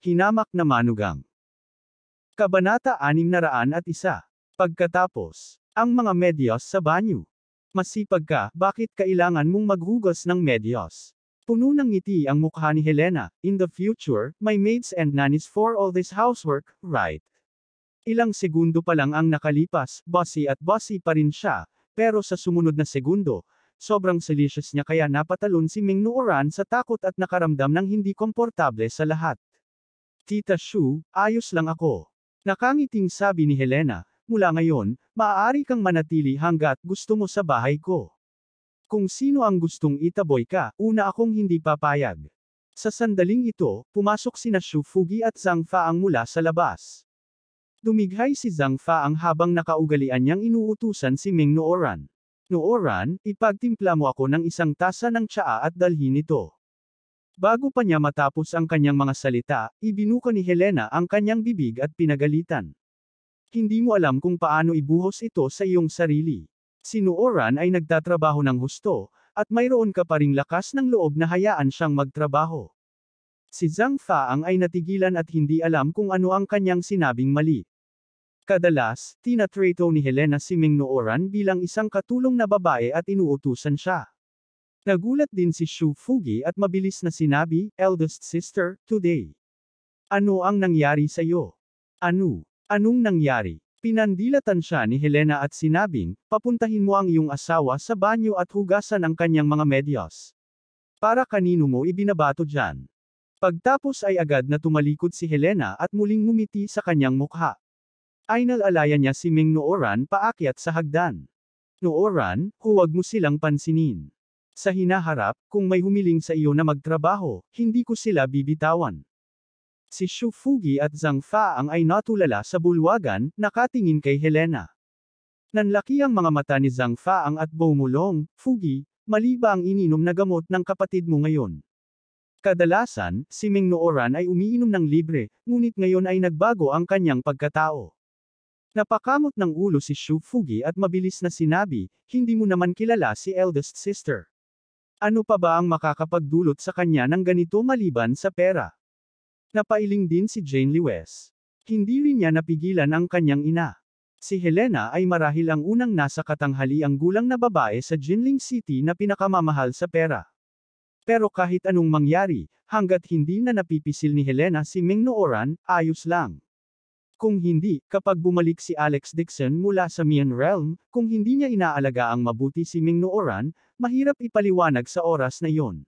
Hinamak na manugang. Kabanata 601. Pagkatapos, ang mga medyas sa banyo. Masipag ka, bakit kailangan mong maghugas ng medyas? Puno ng ngiti ang mukha ni Helena. In the future, my maids and nannies for all this housework, right? Ilang segundo pa lang ang nakalipas, bossy pa rin siya, pero sa sumunod na segundo, sobrang delicious niya kaya napatalon si Ming Nooran sa takot at nakaramdam ng hindi komportable sa lahat. Tita Shu, ayos lang ako. Nakangiting sabi ni Helena, mula ngayon, maaari kang manatili hanggat gusto mo sa bahay ko. Kung sino ang gustong itaboy ka, una akong hindi papayag. Sa sandaling ito, pumasok sina Shu Fugi at Zhang Faang mula sa labas. Dumighay si Zhang Faang habang nakaugalian niyang inuutusan si Ming Nooran. Nooran, ipagtimpla mo ako ng isang tasa ng tsaa at dalhin ito. Bago pa niya matapos ang kanyang mga salita, ibinuka ni Helena ang kanyang bibig at pinagalitan. Hindi mo alam kung paano ibuhos ito sa iyong sarili. Si Nooran ay nagtatrabaho ng husto, at mayroon ka pa ring lakas ng loob na hayaan siyang magtrabaho. Si Zhang Faang ay natigilan at hindi alam kung ano ang kanyang sinabing mali. Kadalas, tinatrato ni Helena si Ming Nooran bilang isang katulong na babae at inuutusan siya. Nagulat din si Shu Fugi at mabilis na sinabi, eldest sister, today. Ano ang nangyari sa iyo? Anong nangyari? Pinandilatan siya ni Helena at sinabing, papuntahin mo ang iyong asawa sa banyo at hugasan ang kanyang mga medyas. Para kanino mo ibinabato dyan? Pagtapos ay agad na tumalikod si Helena at muling ngumiti sa kanyang mukha. Ainalalayan niya si Ming Nooran paakyat sa hagdan. Nooran, huwag mo silang pansinin. Sa hinaharap, kung may humiling sa iyo na magtrabaho, hindi ko sila bibitawan. Si Shu Fugi at Zhang Faang ay natulala sa bulwagan, nakatingin kay Helena. Nanlaki ang mga mata ni Zhang Faang at bumulong, Fugi, mali ba ang ininom na gamot ng kapatid mo ngayon? Kadalasan, si Ming Nooran ay umiinom ng libre, ngunit ngayon ay nagbago ang kanyang pagkatao. Napakamot ng ulo si Shu Fugi at mabilis na sinabi, hindi mo naman kilala si eldest sister. Ano pa ba ang makakapagdulot sa kanya ng ganito maliban sa pera? Napailing din si Jane Lewes. Hindi rin niya napigilan ang kanyang ina. Si Helena ay marahil ang unang nasa katanghaliang gulang na babae sa Jinling City na pinakamamahal sa pera. Pero kahit anong mangyari, hanggat hindi na napipisil ni Helena si Ming Nooran, ayos lang. Kung hindi, kapag bumalik si Alex Dixon mula sa Mian Realm, kung hindi niya inaalaga ang mabuti si Ming Nooran, mahirap ipaliwanag sa oras na iyon.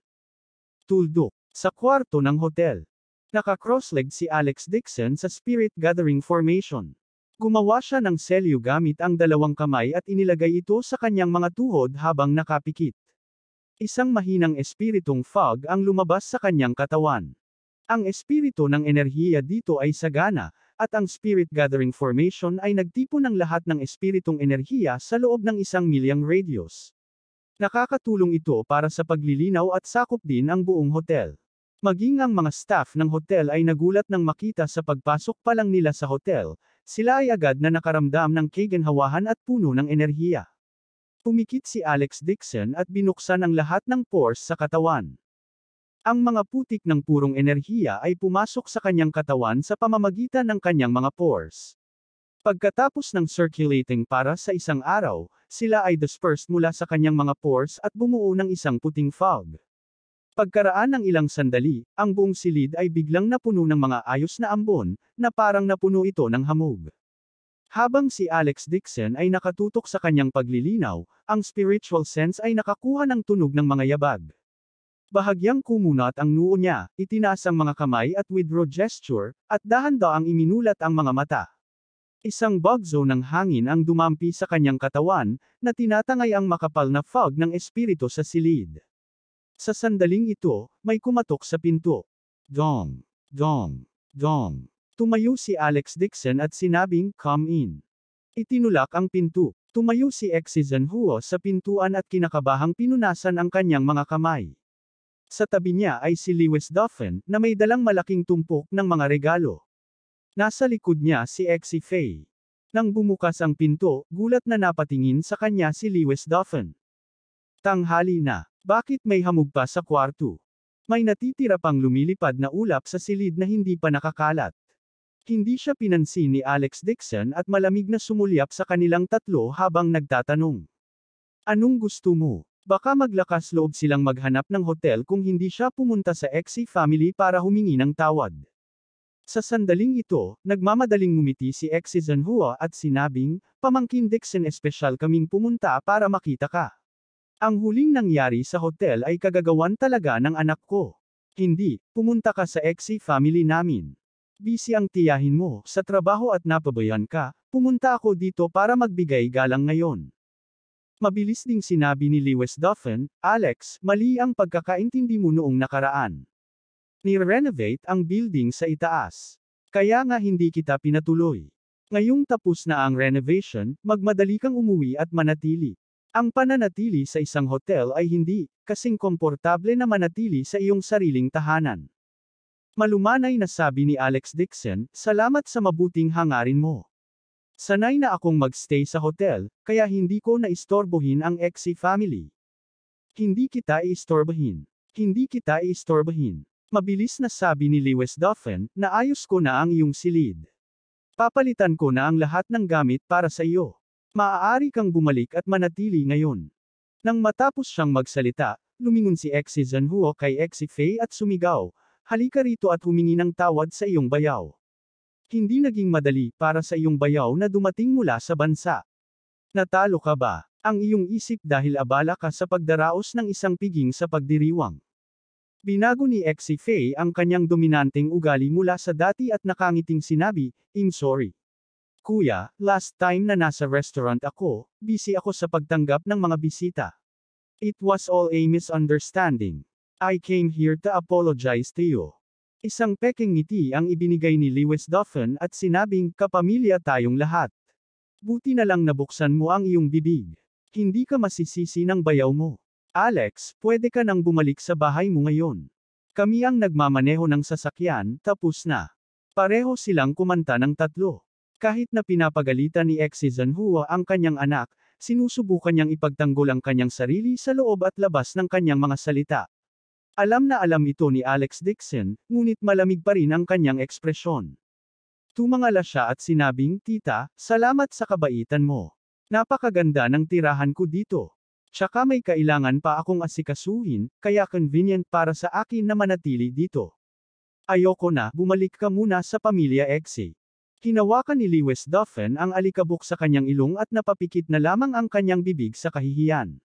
Tuldok. Sa kwarto ng hotel. Naka-crossleg si Alex Dixon sa Spirit Gathering Formation. Gumawa siya ng selyo gamit ang dalawang kamay at inilagay ito sa kanyang mga tuhod habang nakapikit. Isang mahinang espiritong fog ang lumabas sa kanyang katawan. Ang espiritu ng enerhiya dito ay sagana, at ang Spirit Gathering Formation ay nagtipon ng lahat ng espiritong enerhiya sa loob ng 1,000,000 radius. Nakakatulong ito para sa paglilinaw at sakop din ang buong hotel. Maging ang mga staff ng hotel ay nagulat nang makita sa pagpasok pa lang nila sa hotel, sila ay agad na nakaramdam ng kaginhawahan at puno ng enerhiya. Pumikit si Alex Dixon at binuksan ang lahat ng pores sa katawan. Ang mga putik ng purong enerhiya ay pumasok sa kanyang katawan sa pamamagitan ng kanyang mga pores. Pagkatapos ng circulating para sa isang araw, sila ay dispersed mula sa kanyang mga pores at bumuo ng isang puting fog. Pagkaraan ng ilang sandali, ang buong silid ay biglang napuno ng mga ayos na ambon, na parang napuno ito ng hamog. Habang si Alex Dixon ay nakatutok sa kanyang paglilinaw, ang spiritual sense ay nakakuha ng tunog ng mga yabag. Bahagyang kumunat ang noo niya, itinaas ang mga kamay at withdraw gesture, at dahan-daang iminulat ang mga mata. Isang bugzo ng hangin ang dumampi sa kanyang katawan, na tinatangay ang makapal na fog ng espiritu sa silid. Sa sandaling ito, may kumatok sa pinto. Dong, dong, dong. Tumayo si Alex Dixon at sinabing, come in. Itinulak ang pinto. Tumayo si Exizan Huo sa pintuan at kinakabahang pinunasan ang kanyang mga kamay. Sa tabi niya ay si Lewis Dauphin, na may dalang malaking tumpok ng mga regalo. Nasa likod niya si Exi Fei. Nang bumukas ang pinto, gulat na napatingin sa kanya si Lewis Dauphin. Tanghali na. Bakit may hamog pa sa kwarto? May natitira pang lumilipad na ulap sa silid na hindi pa nakakalat. Hindi siya pinansin ni Alex Dixon at malamig na sumulyap sa kanilang tatlo habang nagtatanong. Anong gusto mo? Baka maglakas loob silang maghanap ng hotel kung hindi siya pumunta sa Exy family para humingi ng tawad. Sa sandaling ito, nagmamadaling ngumiti si Exy Zanhua at sinabing, "Pamangkin Dixon, espesyal kaming pumunta para makita ka. Ang huling nangyari sa hotel ay kagagawan talaga ng anak ko. Hindi, pumunta ka sa Exy family namin. Busy ang tiyahin mo sa trabaho at napabayan ka, pumunta ako dito para magbigay galang ngayon." Mabilis ding sinabi ni Lewis Dauphin, "Alex, mali ang pagkakaintindi mo noong nakaraan. Ni-renovate ang building sa itaas. Kaya nga hindi kita pinatuloy. Ngayong tapos na ang renovation, magmadali kang umuwi at manatili. Ang pananatili sa isang hotel ay hindi kasing komportable na manatili sa iyong sariling tahanan." Malumanay na sabi ni Alex Dixon, "Salamat sa mabuting hangarin mo. Sanay na akong magstay sa hotel, kaya hindi ko naistorbohin ang Exy family." "Hindi kita iistorbohin. Hindi kita iistorbohin." Mabilis na sabi ni Lewis Dauphin, "Naayos ko na ang iyong silid. Papalitan ko na ang lahat ng gamit para sa iyo. Maaari kang bumalik at manatili ngayon." Nang matapos siyang magsalita, lumingon si Exy Zanhua kay Exy Faye at sumigaw, "Halika rito at humingi ng tawad sa iyong bayaw. Hindi naging madali para sa iyong bayaw na dumating mula sa bansa. Natalo ka ba? Ang iyong isip dahil abala ka sa pagdaraos ng isang piging sa pagdiriwang." Binago ni Exy Faye ang kanyang dominanteng ugali mula sa dati at nakangiting sinabi, "I'm sorry. Kuya, last time na nasa restaurant ako, busy ako sa pagtanggap ng mga bisita. It was all a misunderstanding. I came here to apologize to you." Isang peking ngiti ang ibinigay ni Lewis Dauphin at sinabing, "Kapamilya tayong lahat. Buti na lang nabuksan mo ang iyong bibig. Hindi ka masisisi ng bayaw mo. Alex, pwede ka nang bumalik sa bahay mo ngayon. Kami ang nagmamaneho ng sasakyan, tapos na." Pareho silang kumanta ng tatlo. Kahit na pinapagalitan ni Exy Zanhua ang kanyang anak, sinusubukan niyang ipagtanggol ang kanyang sarili sa loob at labas ng kanyang mga salita. Alam na alam ito ni Alex Dixon, ngunit malamig pa rin ang kanyang ekspresyon. Tumangala siya at sinabing, "Tita, salamat sa kabaitan mo. Napakaganda ng tirahan ko dito. Tsaka may kailangan pa akong asikasuhin, kaya convenient para sa akin na manatili dito. Ayoko na, bumalik ka muna sa pamilya Exy." Hinawakan ni Lewis Dauphin ang alikabok sa kanyang ilong at napapikit na lamang ang kanyang bibig sa kahihiyan.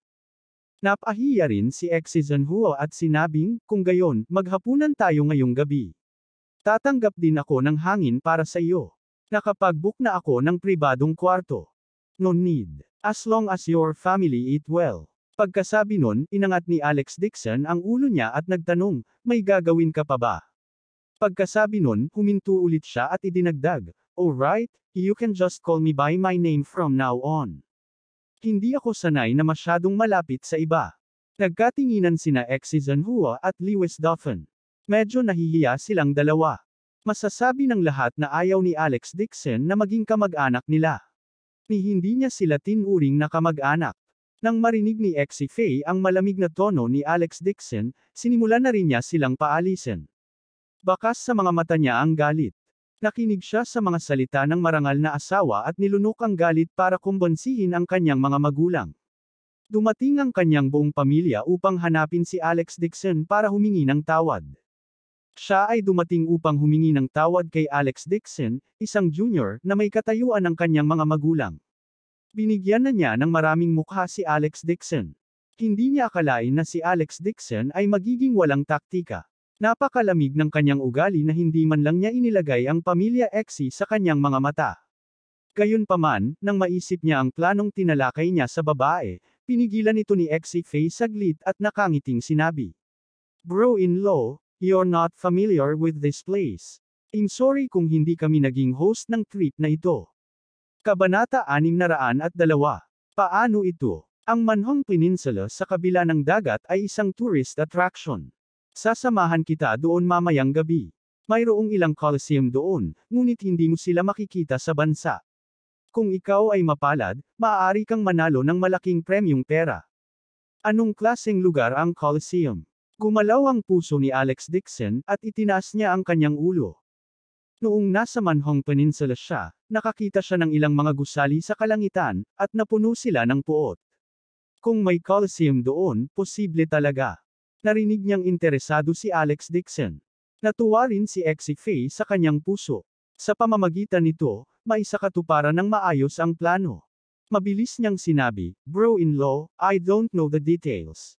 Napahiya rin si Exy Zanhua at sinabing, "Kung gayon, maghapunan tayo ngayong gabi. Tatanggap din ako ng hangin para sa iyo. Nakapag-book na ako ng pribadong kwarto. No need. As long as your family eat well." Pagkasabi nun, inangat ni Alex Dixon ang ulo niya at nagtanong, "May gagawin ka pa ba?" Pagkasabi nun, huminto ulit siya at idinagdag, "Alright, you can just call me by my name from now on. Hindi ako sanay na masyadong malapit sa iba." Nagkatinginan sina Exy Zanhua at Lewis Dauphin. Medyo nahihiya silang dalawa. Masasabi ng lahat na ayaw ni Alex Dixon na maging kamag-anak nila. Ni hindi niya sila tinuring na kamag-anak. Nang marinig ni Exy Faye ang malamig na tono ni Alex Dixon, sinimulan na rin niya silang paalisin. Bakas sa mga mata niya ang galit. Nakinig siya sa mga salita ng marangal na asawa at nilunok ang galit para kumbonsihin ang kanyang mga magulang. Dumating ang kanyang buong pamilya upang hanapin si Alex Dixon para humingi ng tawad. Siya ay dumating upang humingi ng tawad kay Alex Dixon, isang junior na may katayuan ng kanyang mga magulang. Binigyan na niya ng maraming mukha si Alex Dixon. Hindi niya akalain na si Alex Dixon ay magiging walang taktika. Napakalamig ng kanyang ugali na hindi man lang niya inilagay ang pamilya Exy sa kanyang mga mata. Gayunpaman, nang maisip niya ang planong tinalakay niya sa babae, pinigilan ito ni Exy Faye saglit at nakangiting sinabi, "Bro-in-law, you're not familiar with this place. I'm sorry kung hindi kami naging host ng trip na ito." Kabanata 602. Paano ito? Ang Manhong Peninsula sa kabila ng dagat ay isang tourist attraction. Sasamahan kita doon mamayang gabi. Mayroong ilang coliseum doon, ngunit hindi mo sila makikita sa bansa. Kung ikaw ay mapalad, maaari kang manalo ng malaking premyong pera. Anong klaseng lugar ang coliseum? Gumalaw ang puso ni Alex Dixon, at itinaas niya ang kanyang ulo. Noong nasa Manhong Peninsula siya, nakakita siya ng ilang mga gusali sa kalangitan, at napuno sila ng puot. Kung may Coliseum doon, posible talaga. Narinig niyang interesado si Alex Dixon. Natuwa rin si Exie Faye sa kanyang puso. Sa pamamagitan nito, maisakatuparan ng maayos ang plano. Mabilis niyang sinabi, "Bro-in-law, I don't know the details.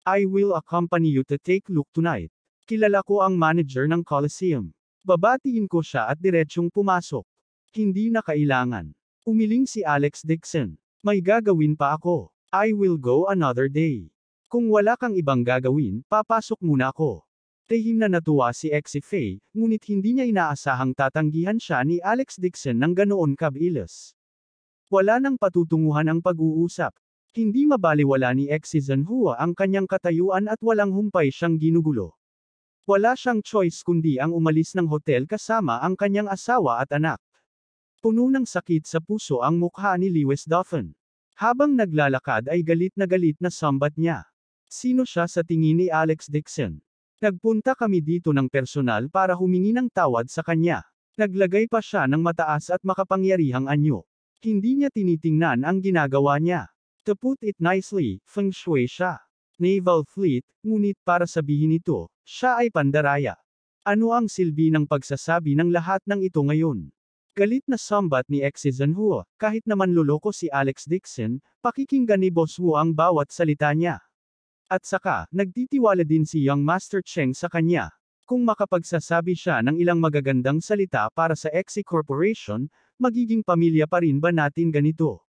I will accompany you to take a look tonight. Kilala ko ang manager ng Coliseum. Babatiin ko siya at diretsyong pumasok." Hindi na kailangan. Umiling si Alex Dixon. "May gagawin pa ako. I will go another day. Kung wala kang ibang gagawin, papasok muna ako." Tehim na natuwa si Exie Faye, ngunit hindi niya inaasahang tatanggihan siya ni Alex Dixon ng ganoon kabilis. Wala nang patutunguhan ang pag-uusap. Hindi mabaliwala ni Exie Zhenhua ang kanyang katayuan at walang humpay siyang ginugulo. Wala siyang choice kundi ang umalis ng hotel kasama ang kanyang asawa at anak. Puno ng sakit sa puso ang mukha ni Lewis Dauphin. Habang naglalakad ay galit na sambat niya. Sino siya sa tingin ni Alex Dixon? "Nagpunta kami dito ng personal para humingi ng tawad sa kanya." Naglagay pa siya ng mataas at makapangyarihang anyo. Hindi niya tinitingnan ang ginagawa niya. To put it nicely, feng shui siya. Naval Fleet, ngunit para sabihin ito, siya ay pandaraya. Ano ang silbi ng pagsasabi ng lahat ng ito ngayon? Galit na sambat ni Exie Zhenhua, kahit naman luloko si Alex Dixon, pakikinggan ni Boss Wu ang bawat salita niya. At saka, nagtitiwala din si Young Master Cheng sa kanya. Kung makapagsasabi siya ng ilang magagandang salita para sa Exie Corporation, magiging pamilya pa rin ba natin ganito?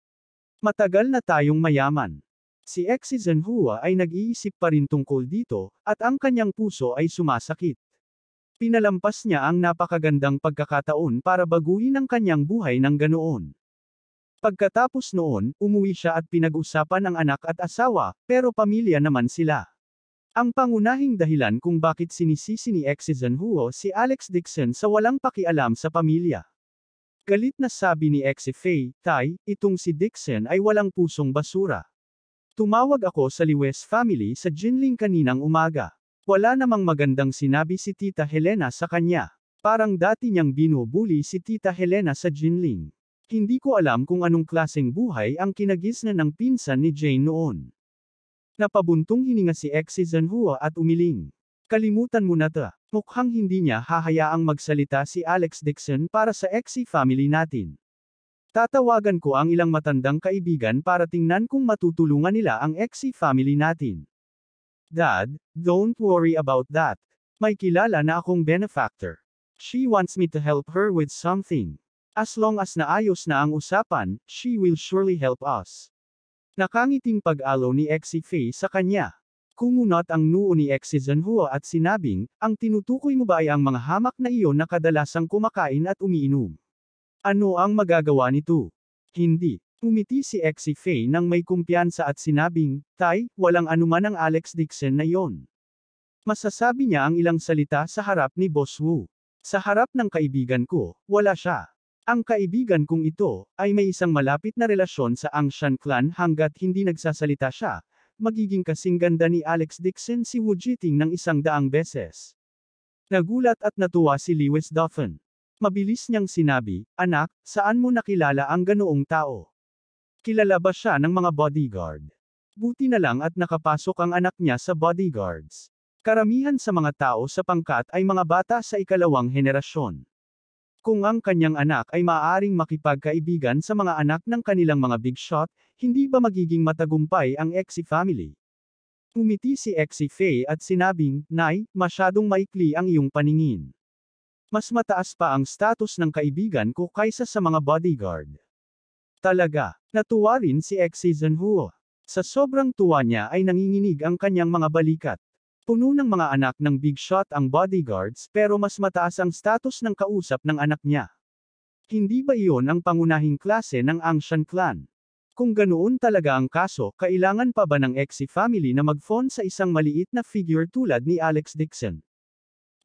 Matagal na tayong mayaman. Si Exie Zhenhua ay nag-iisip pa rin tungkol dito, at ang kanyang puso ay sumasakit. Pinalampas niya ang napakagandang pagkakataon para baguhin ang kanyang buhay ng ganoon. Pagkatapos noon, umuwi siya at pinag-usapan ang anak at asawa, pero pamilya naman sila. Ang pangunahing dahilan kung bakit sinisisi ni Exie Zhenhua si Alex Dixon sa walang pakialam sa pamilya. Galit na sabi ni Exie Faye, "Tay, itong si Dixon ay walang pusong basura. Tumawag ako sa Lewis family sa Jinling kaninang umaga. Wala namang magandang sinabi si Tita Helena sa kanya. Parang dati niyang binubuli si Tita Helena sa Jinling. Hindi ko alam kung anong klaseng buhay ang kinagisnan ng pinsan ni Jane noon." Napabuntong hininga si Exie Zhenhua at umiling. Kalimutan mo na ta. Mukhang hindi niya hahayaang magsalita si Alex Dixon para sa Exie family natin. Tatawagan ko ang ilang matandang kaibigan para tingnan kung matutulungan nila ang Exie family natin. Dad, don't worry about that. May kilala na akong benefactor. She wants me to help her with something. As long as naayos na ang usapan, she will surely help us. Nakangiting pag-alo ni Exie Faye sa kanya. Kumunot ang noo ni Exie Zhenhua at sinabing, "Ang tinutukoy mo ba ay ang mga hamak na iyon na kadalasang kumakain at umiinom? Ano ang magagawa nito?" "Hindi." Umiti si Exie Faye nang may kumpiyansa at sinabing, "Tay, walang anuman ang Alex Dixon na iyon." Masasabi niya ang ilang salita sa harap ni Boss Wu. "Sa harap ng kaibigan ko, wala siya. Ang kaibigan kong ito, ay may isang malapit na relasyon sa Angshan clan hanggat hindi nagsasalita siya. Magiging kasing ganda ni Alex Dixon si Wu Jiting ng 100 beses." Nagulat at natuwa si Lewis Dauphin. Mabilis niyang sinabi, "Anak, saan mo nakilala ang ganoong tao? Kilala ba siya ng mga bodyguard?" Buti na lang at nakapasok ang anak niya sa bodyguards. Karamihan sa mga tao sa pangkat ay mga bata sa ikalawang henerasyon. Kung ang kanyang anak ay maaaring makipagkaibigan sa mga anak ng kanilang mga big shot, hindi ba magiging matagumpay ang Exie family? Umiti si Exie Faye at sinabing, "Nay, masyadong maikli ang iyong paningin. Mas mataas pa ang status ng kaibigan ko kaysa sa mga bodyguard." Talaga, natuwa rin si Exie Zhenhua. Sa sobrang tuwa niya ay nanginginig ang kanyang mga balikat. Puno ng mga anak ng big shot ang bodyguards pero mas mataas ang status ng kausap ng anak niya. Hindi ba iyon ang pangunahing klase ng Angshan clan? Kung ganoon talaga ang kaso, kailangan pa ba ng Exie family na mag-phone sa isang maliit na figure tulad ni Alex Dixon?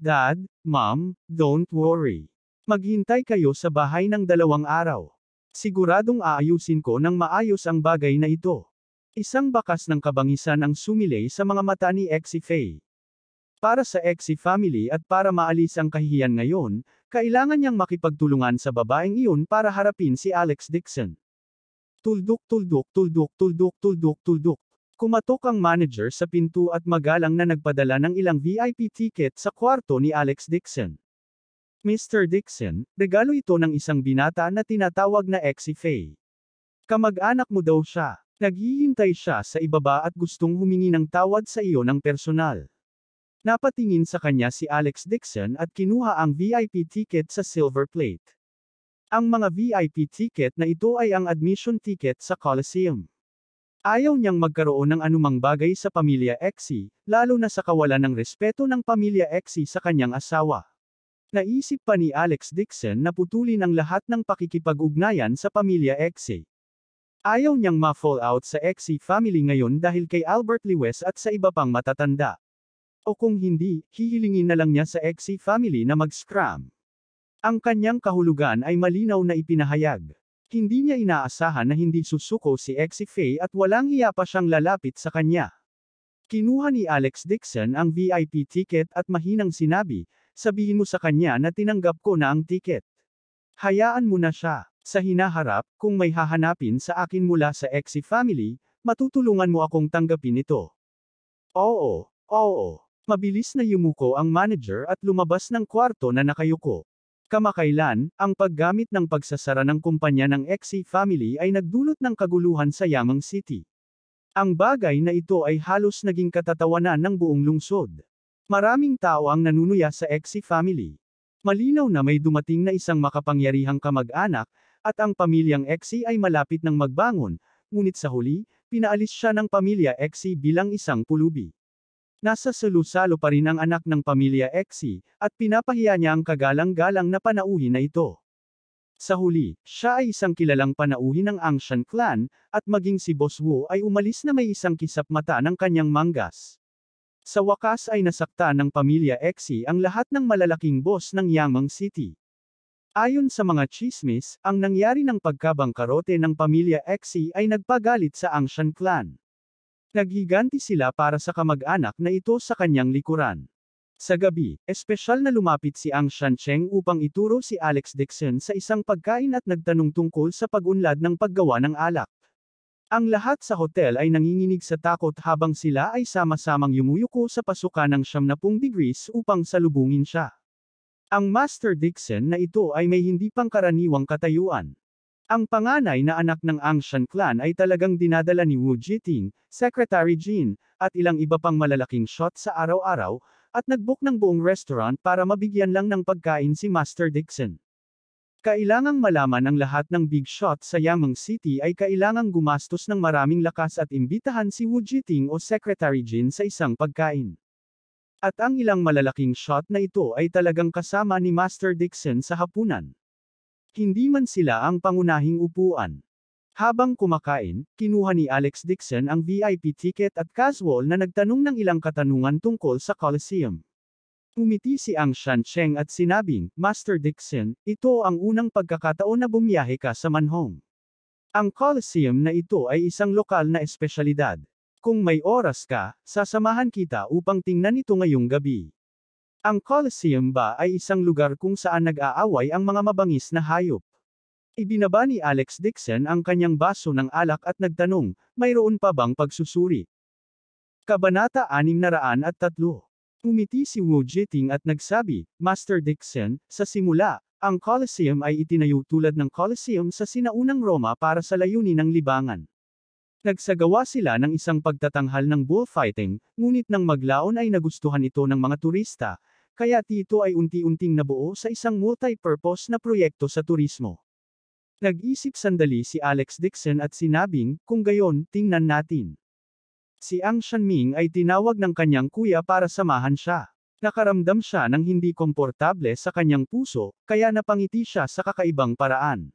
"Dad, Mom, don't worry. Maghintay kayo sa bahay ng 2 araw. Siguradong aayusin ko ng maayos ang bagay na ito." Isang bakas ng kabangisan ang sumilay sa mga mata ni Exie Faye. Para sa Exy family at para maalis ang kahihiyan ngayon, kailangan niyang makipagtulungan sa babaeng iyon para harapin si Alex Dixon. Tuldok tuldok tuldok tuldok tuldok tuldok. Kumatok ang manager sa pinto at magalang na nagpadala ng ilang VIP ticket sa kwarto ni Alex Dixon. Mr. Dixon, regalo ito ng isang binata na tinatawag na Exy Faye. Kamag-anak mo daw siya. Naghihintay siya sa ibaba at gustong humingi ng tawad sa iyo ng personal. Napatingin sa kanya si Alex Dixon at kinuha ang VIP ticket sa silver plate. Ang mga VIP ticket na ito ay ang admission ticket sa Coliseum. Ayaw niyang magkaroon ng anumang bagay sa pamilya Exy, lalo na sa kawalan ng respeto ng pamilya Exy sa kanyang asawa. Naisip pa ni Alex Dixon na putulin ang lahat ng pakikipag-ugnayan sa pamilya Exy. Ayaw niyang ma-fall out sa Exy family ngayon dahil kay Albert Lewis at sa iba pang matatanda. O kung hindi, hihilingin na lang niya sa Exy family na mag-scram. Ang kanyang kahulugan ay malinaw na ipinahayag. Hindi niya inaasahan na hindi susuko si Exy Faye at walang hiya pa siyang lalapit sa kanya. Kinuha ni Alex Dixon ang VIP ticket at mahinang sinabi, sabihin mo sa kanya na tinanggap ko na ang ticket. Hayaan mo na siya. Sa hinaharap, kung may hahanapin sa akin mula sa Exy family, matutulungan mo akong tanggapin ito. Oo. Mabilis na yumuko ang manager at lumabas ng kwarto na nakayuko. Kamakailan, ang paggamit ng pagsasara ng kumpanya ng Exy family ay nagdulot ng kaguluhan sa Yamang City. Ang bagay na ito ay halos naging katatawanan ng buong lungsod. Maraming tao ang nanunuya sa Exy family. Malinaw na may dumating na isang makapangyarihang kamag-anak, at ang pamilyang Exy ay malapit ng magbangon, ngunit sa huli, pinaalis siya ng pamilya Exy bilang isang pulubi. Nasa salusalo pa rin ang anak ng pamilya Exy, at pinapahiya niya ang kagalang-galang na panauhin na ito. Sa huli, siya ay isang kilalang panauhin ng Angshan clan, at maging si Boss Wu ay umalis na may isang kisap mata ng kanyang manggas. Sa wakas ay nasaktan ng pamilya Exy ang lahat ng malalaking boss ng Yamang City. Ayon sa mga chismis, ang nangyari ng pagkabangkarote ng pamilya Exy ay nagpagalit sa Angshan clan. Naghiganti sila para sa kamag-anak na ito sa kanyang likuran. Sa gabi, espesyal na lumapit si Angshan Cheng upang ituro si Alex Dixon sa isang pagkain at nagtanong tungkol sa pag-unlad ng paggawa ng alak. Ang lahat sa hotel ay nanginginig sa takot habang sila ay sama-samang yumuyuko sa pasukan ng 70 degrees upang salubungin siya. Ang Master Dixon na ito ay may hindi pangkaraniwang katayuan. Ang panganay na anak ng Angshan clan ay talagang dinadala ni Wu Jiting, Secretary Jin, at ilang iba pang malalaking shot sa araw-araw, at nagbook ng buong restaurant para mabigyan lang ng pagkain si Master Dixon. Kailangang malaman ang lahat ng big shot sa Yamang City ay kailangang gumastos ng maraming lakas at imbitahan si Wu Jiting o Secretary Jin sa isang pagkain. At ang ilang malalaking shot na ito ay talagang kasama ni Master Dixon sa hapunan. Hindi man sila ang pangunahing upuan. Habang kumakain, kinuha ni Alex Dixon ang VIP ticket at casual na nagtanong ng ilang katanungan tungkol sa Coliseum. Umiti si Angshan Cheng at sinabing, Master Dixon, ito ang unang pagkakataon na bumiyahe ka sa Manhong. Ang Coliseum na ito ay isang lokal na espesyalidad. Kung may oras ka, sasamahan kita upang tingnan ito ngayong gabi. Ang Coliseum ba ay isang lugar kung saan nag-aaway ang mga mabangis na hayop? Ibinaba ni Alex Dixon ang kanyang baso ng alak at nagtanong, mayroon pa bang pagsusuri? Kabanata 603. Umiti si Wu Jiting at nagsabi, Master Dixon, sa simula, ang Coliseum ay itinayo tulad ng Coliseum sa sinaunang Roma para sa layunin ng libangan. Nagsagawa sila ng isang pagtatanghal ng bullfighting, ngunit nang maglaon ay nagustuhan ito ng mga turista, kaya ito ay unti-unting nabuo sa isang multi-purpose na proyekto sa turismo. Nag-isip sandali si Alex Dixon at sinabing, kung gayon, tingnan natin. Si Angshan Ming ay tinawag ng kanyang kuya para samahan siya. Nakaramdam siya ng hindi komportable sa kanyang puso, kaya napangiti siya sa kakaibang paraan.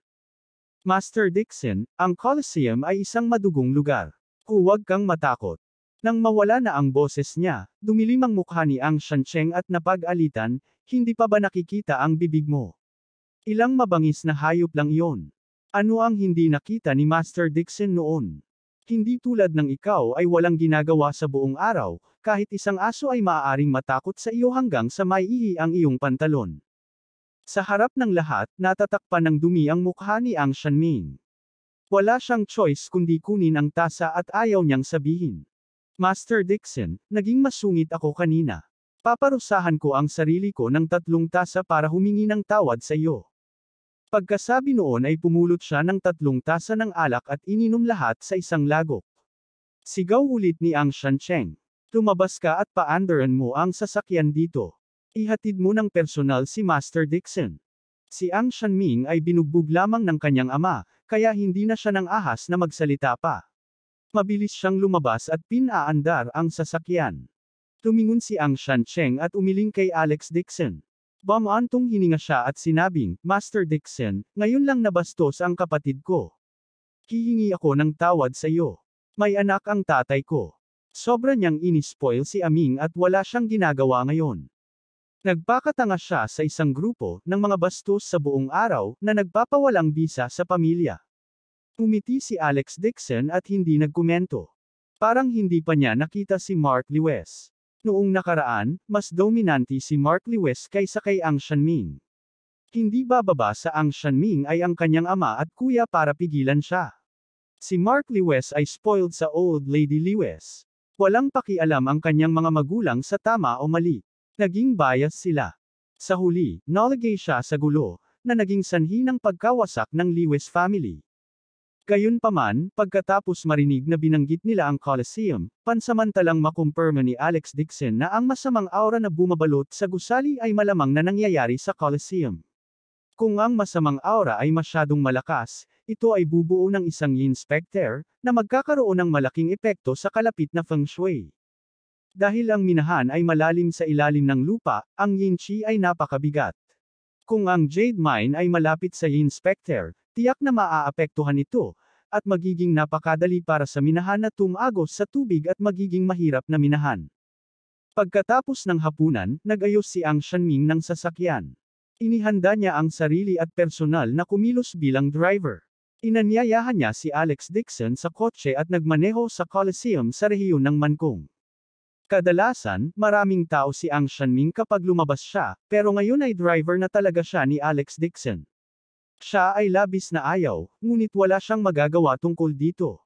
Master Dixon, ang Coliseum ay isang madugong lugar. Huwag kang matakot. Nang mawala na ang boses niya, dumilim ang mukha ni Angshan Cheng at napag-alitan, hindi pa ba nakikita ang bibig mo? Ilang mabangis na hayop lang iyon. Ano ang hindi nakita ni Master Dixon noon? Hindi tulad ng ikaw ay walang ginagawa sa buong araw, kahit isang aso ay maaaring matakot sa iyo hanggang sa maiihi ang iyong pantalon. Sa harap ng lahat, natatakpan ng dumi ang mukha ni Ang Shanming. Wala siyang choice kundi kunin ang tasa at ayaw niyang sabihin. Master Dixon, naging masungit ako kanina. Paparusahan ko ang sarili ko ng 3 tasa para humingi ng tawad sa iyo. Pagkasabi noon ay pumulot siya ng 3 tasa ng alak at ininom lahat sa isang lagok. Sigaw ulit ni Ang Shancheng. Lumabas ka at paandaran mo ang sasakyan dito. Ihatid mo ng personal si Master Dixon. Si Ang Shanming ay binugbog lamang ng kanyang ama, kaya hindi na siya nang ahas na magsalita pa. Mabilis siyang lumabas at pinaandar ang sasakyan. Tumingon si Ang Shancheng at umiling kay Alex Dixon. Bumantong hininga siya at sinabing, Master Dixon, ngayon lang nabastos ang kapatid ko. Hihingi ako ng tawad sa iyo. May anak ang tatay ko. Sobra niyang inispoil si Aming at wala siyang ginagawa ngayon. Nagpakatanga siya sa isang grupo ng mga bastos sa buong araw na nagpapawalang bisa sa pamilya. Umiti si Alex Dixon at hindi nagkomento. Parang hindi pa niya nakita si Mark Lewis. Noong nakaraan, mas dominante si Mark Lewis kaysa kay Ang Shanming. Hindi bababa sa Ang Shanming ay ang kanyang ama at kuya para pigilan siya. Si Mark Lewis ay spoiled sa old lady Lewis. Walang pakialam ang kanyang mga magulang sa tama o mali. Naging bias sila. Sa huli, nalagay siya sa gulo, na naging sanhi ng pagkawasak ng Lewis family. Gayunpaman, pagkatapos marinig na binanggit nila ang Coliseum, pansamantalang makumpirma ni Alex Dixon na ang masamang aura na bumabalot sa gusali ay malamang na nangyayari sa Coliseum. Kung ang masamang aura ay masyadong malakas, ito ay bubuo ng isang yin specter, na magkakaroon ng malaking epekto sa kalapit na feng shui. Dahil ang minahan ay malalim sa ilalim ng lupa, ang yin qi ay napakabigat. Kung ang jade mine ay malapit sa yin specter, tiyak na maaapektuhan ito, at magiging napakadali para sa minahan na tumagos sa tubig at magiging mahirap na minahan. Pagkatapos ng hapunan, nag-ayos si Ang Shanming ng sasakyan. Inihanda niya ang sarili at personal na kumilos bilang driver. Inanyayahan niya si Alex Dixon sa kotse at nagmaneho sa Coliseum sa rehiyon ng Mankong. Kadalasan, maraming tao si Ang Shanming kapag lumabas siya, pero ngayon ay driver na talaga siya ni Alex Dixon. Siya ay labis na ayaw, ngunit wala siyang magagawa tungkol dito.